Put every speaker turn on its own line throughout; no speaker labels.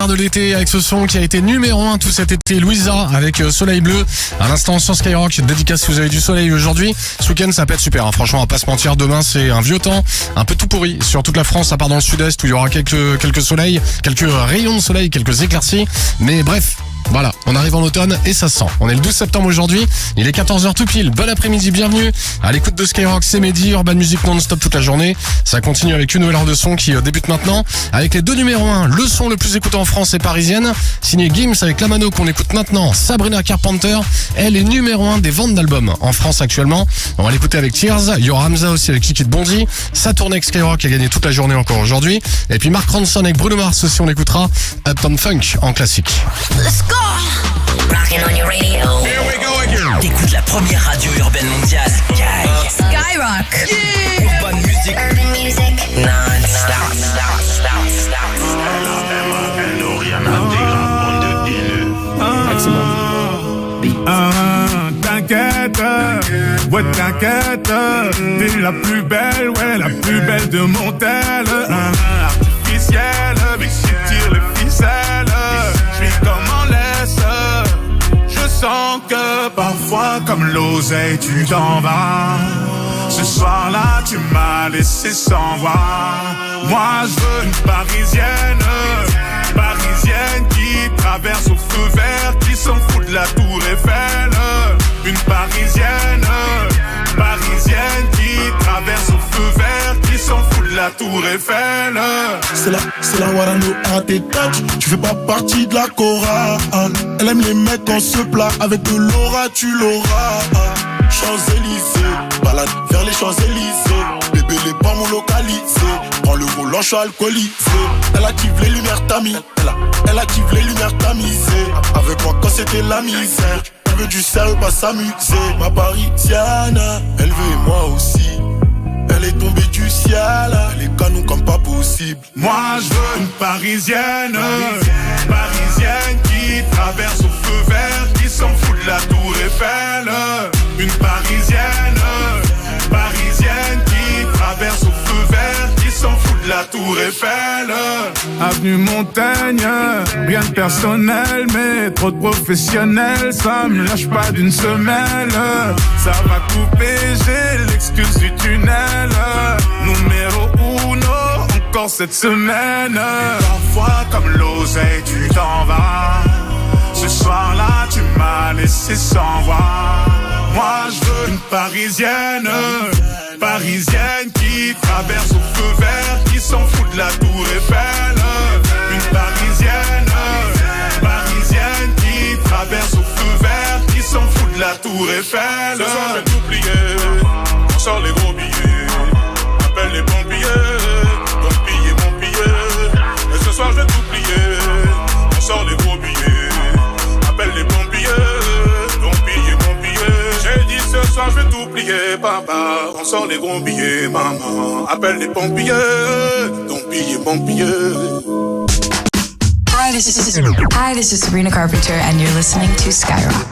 de l'été avec ce son qui a été numéro 1 tout cet été, Louisa avec Soleil Bleu. À l'instant sur Skyrock, dédicace si vous avez du soleil aujourd'hui. Ce week-end ça peut être super, hein. Franchement on va pas se mentir, demain c'est un vieux temps, un peu tout pourri sur toute la France, à part dans le sud-est où il y aura quelques soleils, quelques rayons de soleil, quelques éclaircies. Mais bref, voilà, on arrive en automne et ça se sent. On est le 12 septembre aujourd'hui, il est 14h tout pile. Bon après-midi, bienvenue à l'écoute de Skyrock, c'est Mehdi, Urban Music non-stop toute la journée. Ça continue avec une nouvelle heure de son qui débute maintenant, avec les deux numéros 1, le son le plus écouté en France et parisienne, signé Gims avec la mano qu'on écoute maintenant, Sabrina Carpenter, elle est numéro 1 des ventes d'albums en France actuellement. On va l'écouter avec Tears, Yo Hamza aussi avec Kiki de Bondy, ça tourne avec Skyrock qui a gagné toute la journée encore aujourd'hui. Et puis Mark Ronson avec Bruno Mars aussi on écoutera Uptown Funk en classique.
Let's go! Rockin' on your radio.
Here we go again.
T'écoutes la première radio urbaine mondiale.
Skyrock.
Yeah. Urban Music.
Urban Music. Non-stop.
T'inquiète, ouais t'inquiète, t'es la plus belle, ouais la plus belle de mon tel. Artificielle, mais si tire les ficelles, j'suis comme en laisse. Je sens que parfois comme l'oseille tu t'en vas. Ce soir-là tu m'as laissé sans voix. Moi je veux une parisienne, qui traverse au feu vert, qui s'en fout de la tour Eiffel. Une parisienne qui traverse au feu vert, qui s'en fout de la tour Eiffel.
C'est la Warano à tes touch. Tu fais pas partie de la chorale. Elle aime les mecs en se plat. Avec de l'aura tu l'auras. Champs-Élysées, balade vers les Champs-Élysées. Bébé les pas mon localisé. Prends le volant, je suis alcoolisé. Elle active les lumières tamisées. Elle active les lumières tamisées. Avec moi quand c'était la misère. Elle veut du sérieux, pas s'amuser. Ma parisienne, elle veut et moi aussi. Elle est tombée du ciel, elle est canon comme pas possible.
Moi je veux une parisienne qui traverse au feu vert, qui s'en fout de la tour Eiffel. Une parisienne qui traverse au feu vert, qui s'en fout de la tour Eiffel. Avenue Montaigne, rien de personnel, mais trop de professionnels, ça me lâche pas d'une semelle. Ça va couper, j'ai l'excuse du tunnel. Numéro 1, encore cette semaine. Parfois comme l'oseille tu t'en vas. Ce soir-là tu m'as laissé sans voix. Moi je veux une parisienne qui traverse au feu vert, qui s'en fout de la tour Eiffel. Une parisienne qui traverse au feu vert, qui s'en fout de la tour Eiffel. Ce soir je vais t'oublier, on sort les gros billets. Appelle les pompiers, donc piller mon billet. Et ce soir je vais t'oublier, on sort les gros billets. Appelle les pompiers, donc piller mon billet. J'ai dit ce soir je vais t'oublier, papa. On sort les gros billets, maman. Appelle les pompiers, donc piller mon billet.
Hi, this is Sabrina Carpenter, and you're listening to Skyrock.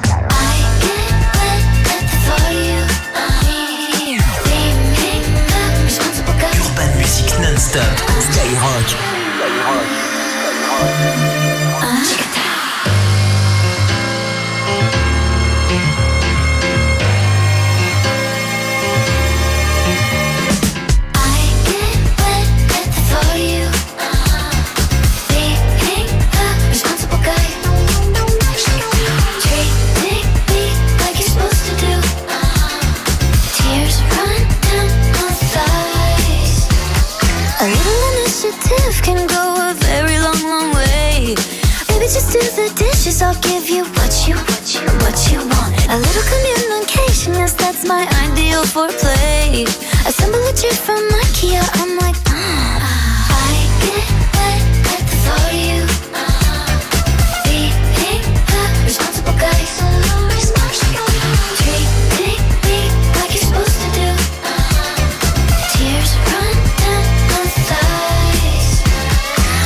Urban Music non-stop. Skyrock.
Can go a very long, long way. Maybe just do the dishes, I'll give you what you want. A little communication, yes, that's my ideal foreplay. Assemble a chair from IKEA, I'm like, I get wet at the thought of you. Being a responsible guy, treating me like you're supposed to do. Tears run down my thighs.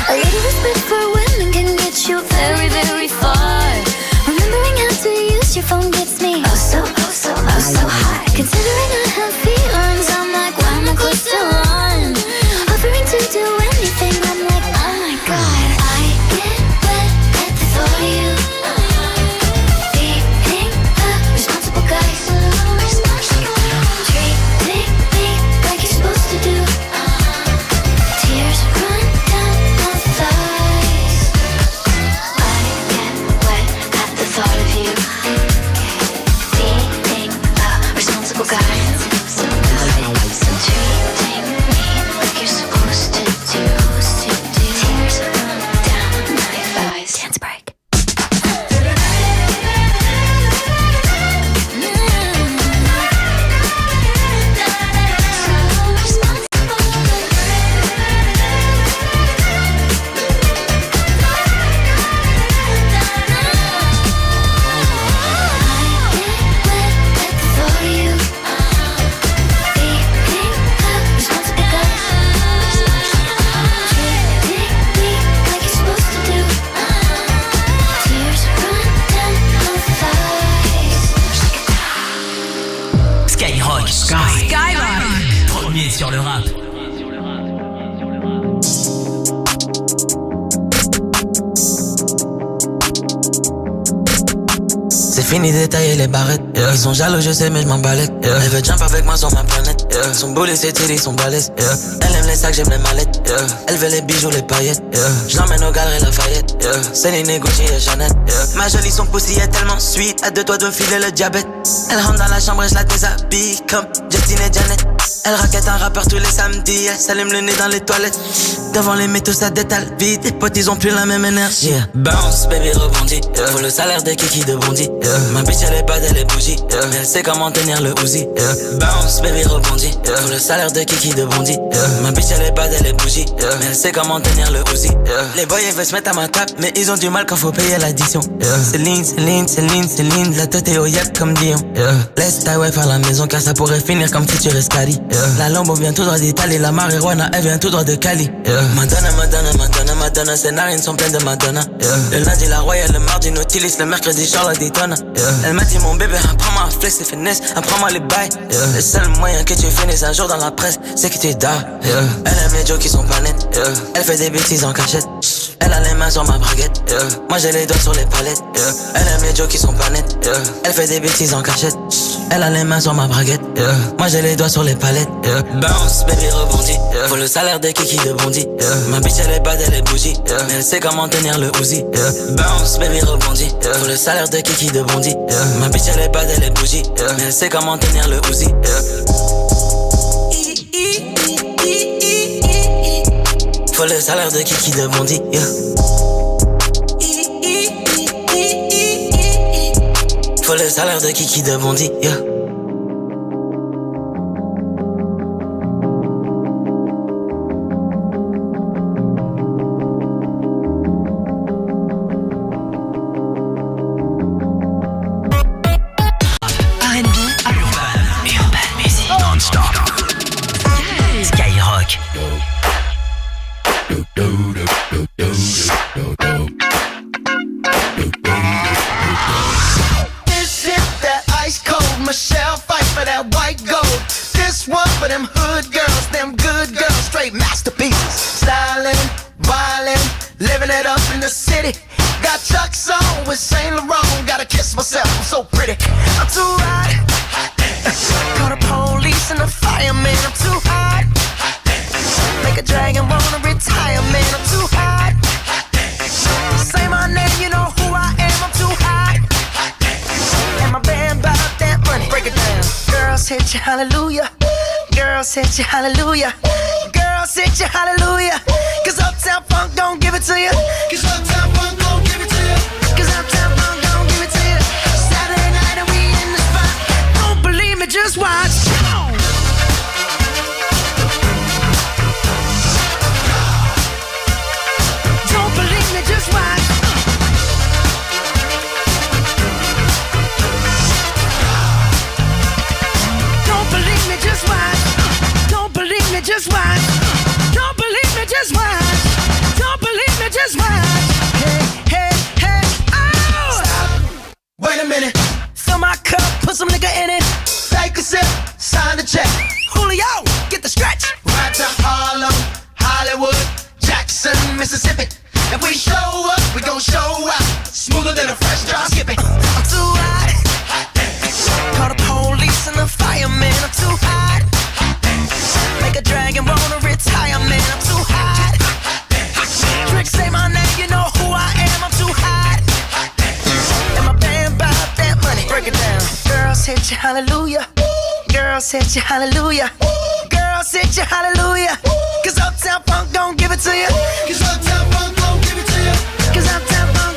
A little respect for women can get you very, very far. Remembering how to use your phone gets me so high. Considering I have feelings, I'm like, why am I close to one? Offering to Dance break.
Skyrock. Premier sur le rap.
C'est fini d'étailler les barrettes, yeah. Ils sont jaloux, je sais, mais je m'en balèque, yeah. Elle veut jump avec moi sur ma planète, yeah. Son boulet, ses titties, son balèze, yeah. Elle aime les sacs, j'aime les mallettes, yeah. Elle veut les bijoux, les paillettes, yeah. Je l'emmène aux galeries Lafayette, yeah. Céline, Gucci et Chanel, yeah. Ma jolie, son pussy est tellement sweet, à deux doigts de me filer le diabète. Elle rentre dans la chambre et je la déshabille comme Justin et Janet. Elle raquette un rappeur tous les samedis, elle s'allume le nez dans les toilettes. Devant les métaux, ça détale vite, les potes, ils ont plus la même énergie, yeah. Bounce, baby, rebondit, yeah. Faut le salaire de Kiki de Bondy, yeah. Ma bitch, elle est bad, elle est bougie, yeah. Mais elle sait comment tenir le Uzi, yeah. Bounce, baby, rebondit, yeah. Faut le salaire de Kiki de Bondy, yeah. Ma bitch, elle est bad, elle est bougie, yeah. Mais elle sait comment tenir le Uzi, yeah. Les boys, ils veulent se mettre à ma table, mais ils ont du mal quand faut payer l'addition, yeah. Céline, la tête est au yak comme Dion, yeah. Laisse ta wife à la maison car ça pourrait finir comme futur Escali, yeah. La Lambo vient tout droit d'Italie, la marijuana, elle vient tout droit de Cali, yeah. Madonna, ses narines sont pleines de Madonna, yeah. Le lundi, la Royale, le mardi, Nautilus, le mercredi, Charlotte Daytona, yeah. Elle m'a dit, mon bébé, apprends-moi à flex et finesse, apprends-moi les bails, yeah. Le seul moyen que tu finisses un jour dans la presse, c'est que tu dors, yeah. Elle aime les jokes qui sont pas nets, yeah. Elle fait des bêtises en cachette, elle a les mains sur ma braguette, yeah. Moi j'ai les doigts sur les palettes, yeah. Elle aime les jokes qui sont pas nets, yeah. Elle fait des bêtises en cachette, elle a les mains sur ma braguette, yeah. Moi j'ai les doigts sur les palettes, yeah. Bounce, baby, rebondit, yeah. Faut le salaire de Kiki de Bondy, yeah. Ma bitch elle est bad, elle est bougie, yeah. Mais elle sait comment tenir le Uzi, yeah. Bounce, baby, rebondit, yeah. Faut le salaire de Kiki de Bondy, yeah. Ma bitch elle est bad, elle est bougie, yeah. Mais elle sait comment tenir le Uzi, yeah. Faut le salaire de Kiki de Bondy, yeah. Faut le salaire de Kiki de Bondy, yeah.
Urban music non-stop. Skyrock.
This is that ice cold Michelle fight for that white gold. This one for them hood girls, them good girls, straight masterpieces. Styling, wildin', living it up in the city. Got Chuck's on with Saint Laurent. Gotta kiss myself, I'm so pretty. I'm too hot. Call the police and the fireman. I'm too hot. Make a dragon wanna retire, man. I'm too hot. Say my name, you know who I am. I'm too hot. And my band bought that money. Break it down. Girls hit you, hallelujah. Girls hit you, hallelujah. Girls hit you, hallelujah. Cause Uptown Funk don't give it to you. Cause Uptown Funk don't give it to you. Cause Uptown Funk don't give it to you. Saturday night and we in the spot. Don't believe me, just watch. Come on. Don't believe me, just watch. Don't believe me, just watch. Don't believe me, just watch. Don't believe me, just watch. Don't believe me, just watch. Hey, hey, hey, oh! Stop. Wait a minute. Fill my cup, put some nigga in it. Take a sip, sign the check. Julio, get the stretch. Right to Harlem, Hollywood, Jackson, Mississippi. If we show up, we gon' show out. Smoother than a fresh drop skipping. I'm too hot. Call the police and the fireman. I'm too hot. Make a dragon wanna retire, man. I'm too hot. Trick, say my name, you know who I am. I'm too hot. And my band bought that money. Break it down. Girls hit you, hallelujah. Girls hit you, hallelujah. Girls hit you, hallelujah. Cause Uptown Funk don't give it to you. Cause Uptown Funk don't give it to you. Cause Uptown Funk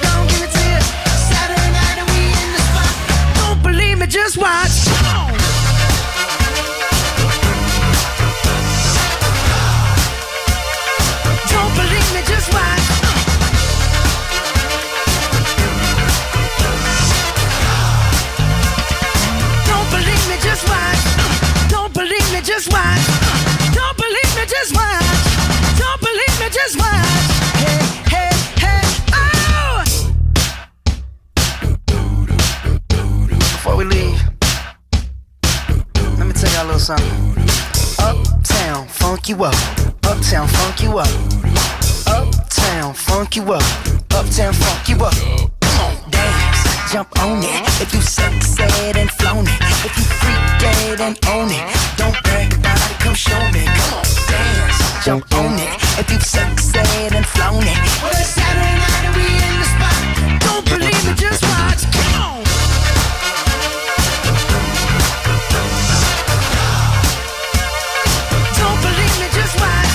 some. Uptown, funk you up. Uptown, funk you up. Uptown, funk you up. Uptown, funk you up. Come on, dance, jump on it. If you said and flown it. If you freak dead and own it. Don't brag about it, come show me. Come on, dance, jump on it. If you said and flown it. Well, it's Saturday night and we in the spot. Don't believe me, just watch. Come on. Don't believe me, just watch.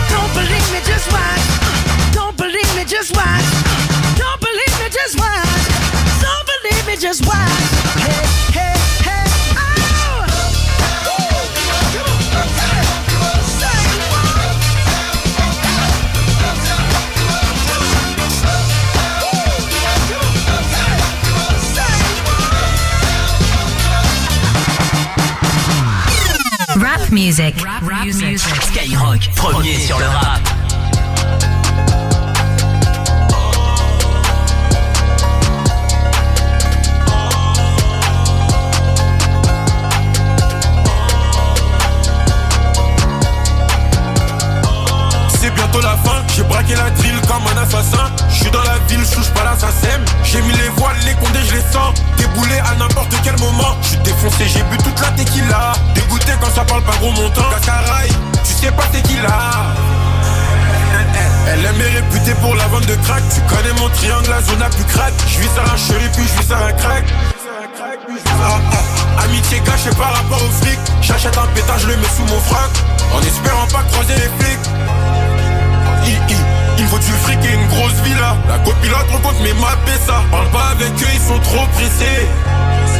Don't believe me, just watch. Don't believe me, just watch. Don't believe me, just watch. Don't believe me, just watch. Hey, hey, hey, oh!
Rap music.
Rap music. Skyrock, premier sur le rap.
C'est bientôt la fin, j'ai braqué la drill comme un assassin. J'suis dans la ville, j'touche pas l'assassin. J'ai mis les voiles, les condés, je les sens. Déboulé à n'importe quel moment. J'suis défoncé, j'ai bu toute la tequila. Dégoûté quand ça parle pas gros montant. Cascaraï, tu sais pas t'es qui là. Elle aime est réputée pour la vente de crack. Tu connais mon triangle, la zone la plus crack. J'vis ça un chéri puis j'vis ça un crack. Amitié gâchée par rapport au fric. J'achète un pétard, je le mets sous mon frac. En espérant pas croiser les flics. Il faut du fric et une grosse villa. La copilote rencontre mes mappés ça. Parle pas avec eux, ils sont trop pressés.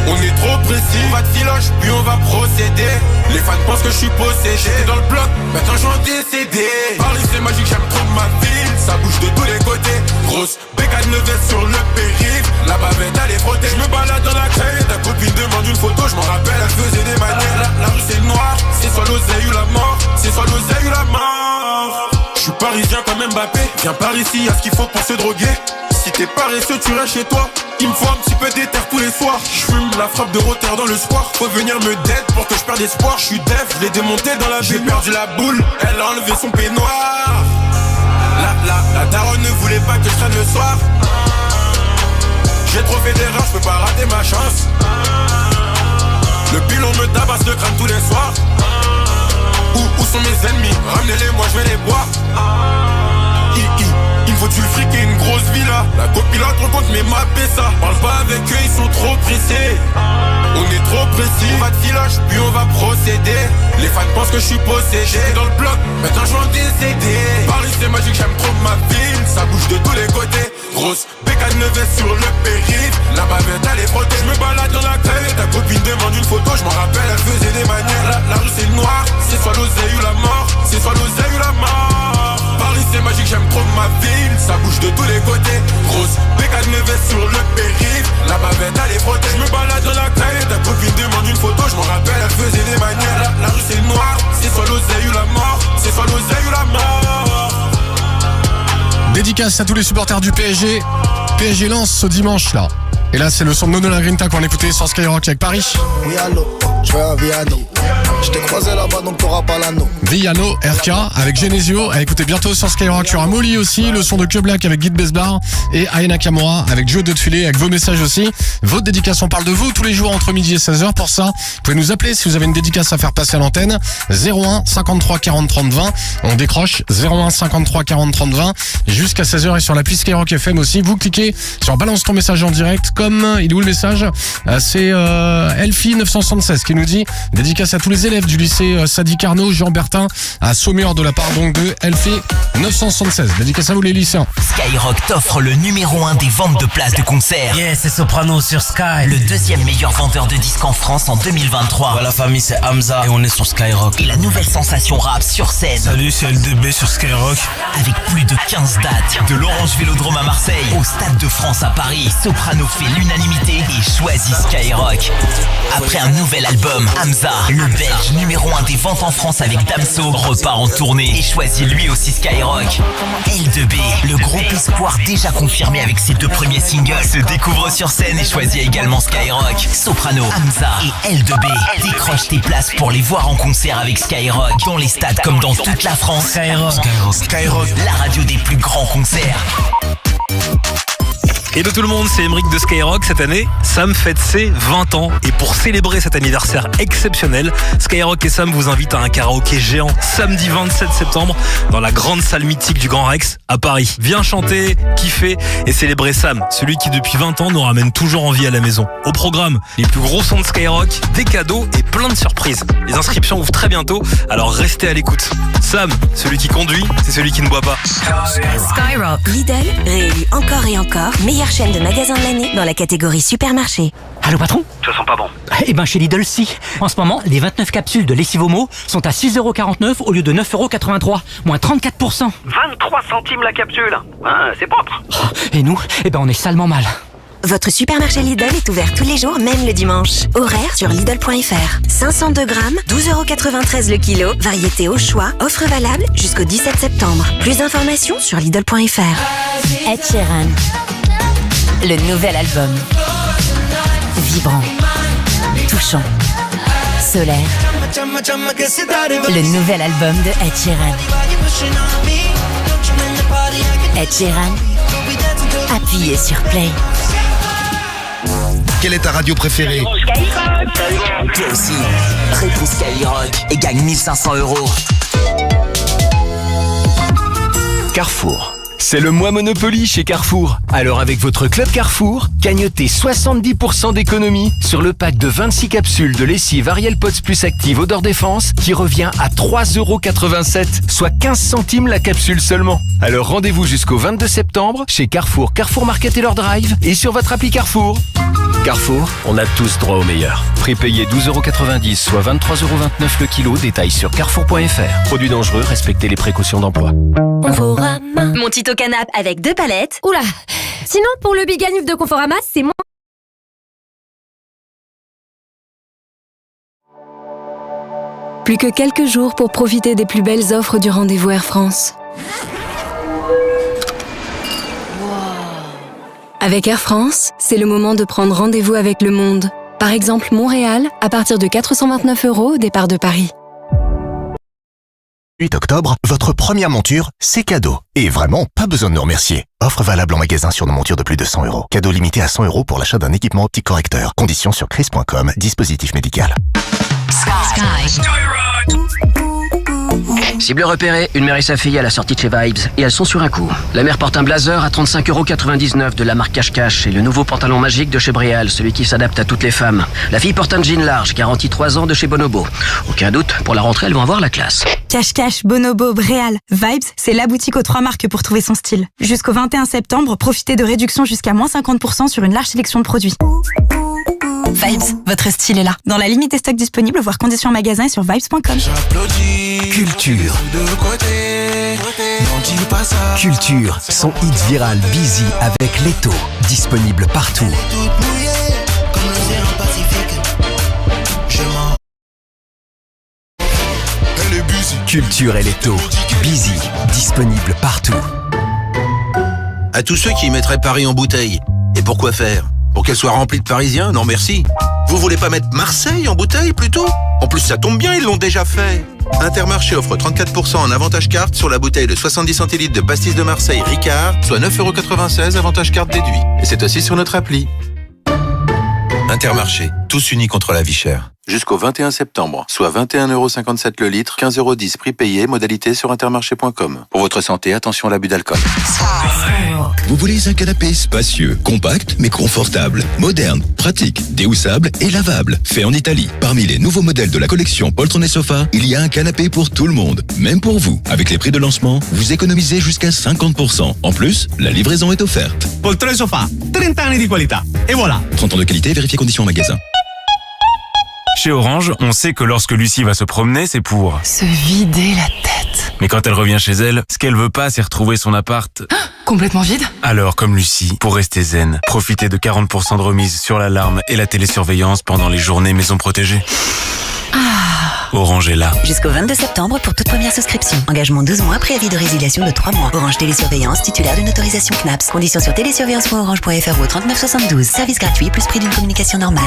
On est trop précis. On va de filoche, puis on va procéder. Les fans pensent que je suis possédé. J'étais dans le bloc, maintenant j'en décédé. Paris c'est magique, j'aime trop ma ville. Ça bouge de tous les côtés. Grosse bécane levée sur le périph'. La bavette elle est frottée. Je me balade dans la caille. Ta copine demande une photo, je m'en rappelle, elle faisait des manières. La rue c'est noir, c'est soit l'oseille ou la mort. C'est soit l'oseille ou la mort. Je suis parisien comme Mbappé. Viens par ici, y'a ce qu'il faut pour se droguer. Si t'es paresseux, tu restes chez toi. Il me faut un petit peu d'éther tous les soirs. J'fume la frappe de rotter dans le square. Faut venir me dead pour que je perde espoir. J'suis def, je l'ai démonté dans la. J'ai perdu la boule, elle a enlevé son peignoir. La daronne ne voulait pas que je traîne le soir. J'ai trop fait d'erreurs, je peux pas rater ma chance. Le pilon me tabasse le crâne tous les soirs. Où sont mes ennemis? Ramenez-les, moi je vais les boire. Il me faut du fric et une grosse villa. La copilote rencontre mes mappés ça. Parle pas avec eux, ils sont trop pressés. On est trop précis. On va de filoche, puis on va procéder. Les fans pensent que je suis possédé. J'étais dans le bloc, maintenant je vais en décéder. Paris c'est magique, j'aime trop ma ville. Ça bouge de tous les côtés. Grosse bécane levée sur le périph'. La bavette elle est frottée. Je me balade dans la caille. Ta copine demande une photo, je m'en rappelle, elle faisait des manières. La rue c'est le noir, c'est soit l'oseille ou la mort. C'est soit l'oseille ou la mort. Paris c'est magique, j'aime trop ma ville. Ça bouge de tous les côtés. Grosse bécane levée sur le périph'. La bavette elle est frottée. Je me balade dans la caille. Ta copine demande une photo, je m'en rappelle, elle faisait des manières. La rue c'est le noir, c'est soit l'oseille ou la mort. C'est soit l'oseille ou la mort.
Dédicace à tous les supporters du PSG. PSG lance ce dimanche là. Et là c'est le son de Nono La Grinta qu'on a écouté sur Skyrock avec Paris.
Oui allô, je vais à Viano. Je t'ai croisé là-bas donc t'auras pas l'anneau.
Viano, RK avec Genesio. À écouter bientôt sur Skyrock. Il y aura Molly aussi, le son de Que Black avec Guy Besbar et Aina Kamura avec Joe de Tuilé avec vos messages aussi. Votre dédicace, on parle de vous tous les jours entre midi et 16h. Pour ça, vous pouvez nous appeler si vous avez une dédicace à faire passer à l'antenne. 01 53 40 30 20. On décroche 01 53 40 30 20 jusqu'à 16h et sur l'appli Skyrock FM aussi. Vous cliquez sur balance ton message en direct. Comme il est où le message? C'est Elfie 976 qui nous dit dédicace à tous les élèves du lycée Sadi Carnot, Jean Bertin à Saumur de la part donc de Elfie 976. Dédicace à vous les lycéens.
Skyrock t'offre le numéro 1 des ventes de places de concert.
Yeah, c'est Soprano sur Sky.
Le deuxième meilleur vendeur de disques en France en 2023.
Ouais, la famille c'est Hamza et on est sur Skyrock.
Et la nouvelle sensation rap sur scène.
Salut, c'est LDB sur Skyrock.
Avec plus de 15 dates. De l'Orange Vélodrome à Marseille au Stade de France à Paris. Soprano fait l'unanimité et choisit Skyrock. Après un nouvel album album. Hamza, le Belge numéro 1 des ventes en France avec Damso, repart en tournée et choisit lui aussi Skyrock. L2B, le groupe espoir déjà confirmé avec ses 2 premiers singles, se découvre sur scène et choisit également Skyrock. Soprano, Hamza et L2B décrochent tes places pour les voir en concert avec Skyrock dans les stades comme dans toute la France. Skyrock, la radio des plus grands concerts.
Et de tout le monde, c'est Emeric de Skyrock. Cette année, Sam fête ses 20 ans. Et pour célébrer cet anniversaire exceptionnel, Skyrock et Sam vous invitent à un karaoké géant samedi 27 septembre dans la grande salle mythique du Grand Rex à Paris. Viens chanter, kiffer et célébrer Sam, celui qui depuis 20 ans nous ramène toujours en vie à la maison. Au programme, les plus gros sons de Skyrock, des cadeaux et plein de surprises. Les inscriptions ouvrent très bientôt, alors restez à l'écoute. Sam, celui qui conduit, c'est celui qui ne boit pas.
Skyrock. Lidl, réélu encore et encore, meilleure chaîne de magasins de l'année dans la catégorie supermarché.
Allô patron ?
Ça sent pas bon.
Eh ben chez Lidl si. En ce moment, les 29 capsules de lessive Omo sont à 6,49€ au lieu de 9,83€, moins 34%.
23 centimes la capsule. Ah, c'est propre.
Et nous, eh ben on est salement mal.
Votre supermarché Lidl est ouvert tous les jours, même le dimanche. Horaire sur Lidl.fr. 502 grammes, 12,93€ le kilo. Variété au choix. Offre valable jusqu'au 17 septembre. Plus d'informations sur Lidl.fr.
Ed Sheeran. Le nouvel album. Vibrant. Touchant. Solaire. Le nouvel album de Ed Sheeran. Ed Sheeran. Appuyez sur Play.
Quelle est ta radio préférée?
Toi aussi, réponds Skyrock et gagne 1500€.
Carrefour. C'est le mois Monopoly chez Carrefour. Alors avec votre club Carrefour, gagnotez 70% d'économie sur le pack de 26 capsules de lessive Ariel Pods Plus Active Odeur Défense qui revient à 3,87€, soit 15 centimes la capsule seulement. Alors rendez-vous jusqu'au 22 septembre chez Carrefour, Carrefour Market et leur drive et sur votre appli Carrefour. Carrefour, on a tous droit au meilleur. Prix payé 12,90€, soit 23,29€ le kilo. Détails sur carrefour.fr. Produits dangereux, respectez les précautions d'emploi.
Conforama. Mon Tito Canap avec 2 palettes.
Oula. Sinon, pour le Biganuf de Conforama, c'est moins.
Plus que quelques jours pour profiter des plus belles offres du rendez-vous Air France. Avec Air France, c'est le moment de prendre rendez-vous avec le monde. Par exemple, Montréal, à partir de 429€ au départ de Paris.
8 octobre, votre première monture, c'est cadeau. Et vraiment, pas besoin de nous remercier. Offre valable en magasin sur nos montures de plus de 100€. Cadeau limité à 100€ pour l'achat d'un équipement optique correcteur. Conditions sur chris.com, dispositif médical.
Cible repérée, une mère et sa fille à la sortie de chez Vibes et elles sont sur un coup. La mère porte un blazer à 35,99€ de la marque Cache-Cache et le nouveau pantalon magique de chez Bréal, celui qui s'adapte à toutes les femmes. La fille porte un jean large, garantie 3 ans de chez Bonobo. Aucun doute, pour la rentrée, elles vont avoir la classe.
Cache-Cache, Bonobo, Bréal, Vibes, c'est la boutique aux 3 marques pour trouver son style. Jusqu'au 21 septembre, profitez de réductions jusqu'à moins 50% sur une large sélection de produits. Vibes, votre style est là. Dans la limite des stocks disponibles, voir conditions en magasin et sur vibes.com.
Culture. Culture, son hit viral Busy avec Leto, disponible partout. Culture et Leto, Busy, disponible partout.
À tous ceux qui mettraient Paris en bouteille. Et pourquoi faire? Pour qu'elle soit remplie de Parisiens? Non merci. Vous voulez pas mettre Marseille en bouteille plutôt? En plus ça tombe bien, ils l'ont déjà fait. Intermarché offre 34% en avantage carte sur la bouteille de 70 centilitres de pastis de Marseille Ricard, soit 9,96€ avantage carte déduit. Et c'est aussi sur notre appli. Intermarché, tous unis contre la vie chère. Jusqu'au 21 septembre, soit 21,57€ le litre, 15,10€ prix payé, modalité sur intermarché.com. Pour votre santé, attention à l'abus d'alcool.
Vous voulez un canapé spacieux, compact mais confortable, moderne, pratique, déhoussable et lavable. Fait en Italie. Parmi les nouveaux modèles de la collection Poltrone et Sofa, il y a un canapé pour tout le monde, même pour vous. Avec les prix de lancement, vous économisez jusqu'à 50%. En plus, la livraison est offerte.
Poltrone et Sofa, 30 anni di qualità. Et voilà.
30 ans de qualité, vérifiez conditions en magasin.
Chez Orange, on sait que lorsque Lucie va se promener, c'est pour
se vider la tête.
Mais quand elle revient chez elle, ce qu'elle veut pas, c'est retrouver son appart...
Complètement vide?
Alors, comme Lucie, pour rester zen, profitez de 40% de remise sur l'alarme et la télésurveillance pendant les journées maison protégée. Orange est là.
Jusqu'au 22 septembre pour toute première souscription. Engagement 12 mois, préavis de résiliation de 3 mois. Orange Télésurveillance, titulaire d'une autorisation CNAPS. Conditions sur télésurveillance.orange.fr ou au 39 72. Service gratuit plus prix d'une communication normale.